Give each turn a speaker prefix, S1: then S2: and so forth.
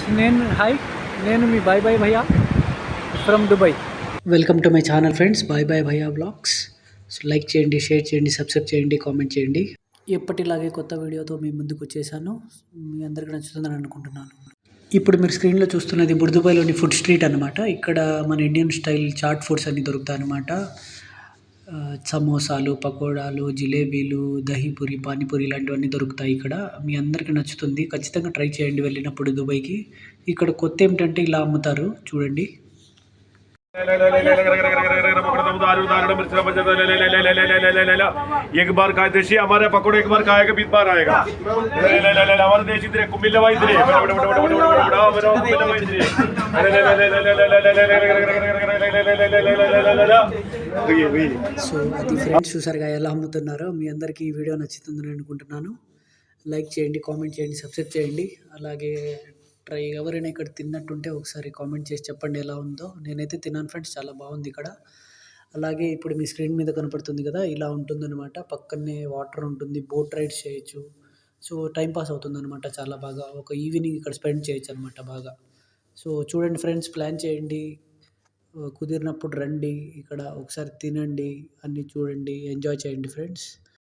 S1: Hi, నేను మీ bye bye Bhayya from Dubai. Welcome to my channel friends, bye bye Bhayya blogs. So like చేయండి, share చేయండి, subscribe చేయండి, comment చేయండి. ఎప్పటిలాగే కొత్త వీడియోతో మీ ముందుకు వచ్చేసాను. మీ అందరికీ నచ్చుతుందని అనుకుంటున్నాను. ఇప్పుడు మీరు స్క్రీన్లో చూస్తున్నది బుర్దుబాయ్లోని ఫుడ్ స్ట్రీట్ అనమాట. ఇక్కడ మన ఇండియన్ స్టైల్ చాట్ ఫుడ్స్ అన్నీ దొరుకుతాయి అనమాట. సమోసాలు, పకోడాలు, జిలేబీలు, దహీపూరి, పానీపూరి ఇలాంటివన్నీ దొరుకుతాయి ఇక్కడ. మీ అందరికీ నచ్చుతుంది. ఖచ్చితంగా ట్రై చేయండి వెళ్ళినప్పుడు దుబాయ్‌కి. ఇక్కడ కొత్త ఏమిటంటే ఇలా అమ్ముతారు చూడండి.
S2: एक बार खाए देशी हमारे पकौड़े एक बार खाएगा 20 बार आएगा हमारे देशी तेरे कुमिल्ला वाई तेरे
S1: సో అది ఫ్రెండ్స్, చూసారుగా ఎలా అమ్ముతున్నారో. మీ అందరికీ ఈ వీడియో నచ్చుతుందని అనుకుంటున్నాను. లైక్ చేయండి, కామెంట్ చేయండి, సబ్స్క్రైబ్ చేయండి. అలాగే ఎవరైనా ఇక్కడ తిన్నట్టుంటే ఒకసారి కామెంట్ చేసి చెప్పండి ఎలా ఉందో. నేనైతే తిన్నాను ఫ్రెండ్స్, చాలా బాగుంది ఇక్కడ. అలాగే ఇప్పుడు మీ స్క్రీన్ మీద కనపడుతుంది కదా, ఇలా ఉంటుందన్నమాట. పక్కనే వాటర్ ఉంటుంది, బోట్ రైడ్స్ చేయొచ్చు. సో టైం పాస్ అవుతుందన్నమాట చాలా బాగా. ఒక ఈవినింగ్ ఇక్కడ స్పెండ్ చేయొచ్చు అనమాట బాగా. సో చూడండి ఫ్రెండ్స్, ప్లాన్ చేయండి, కుదిరినప్పుడు రండి, ఇక్కడ ఒకసారి తినండి, అన్నీ చూడండి, ఎంజాయ్ చేయండి ఫ్రెండ్స్.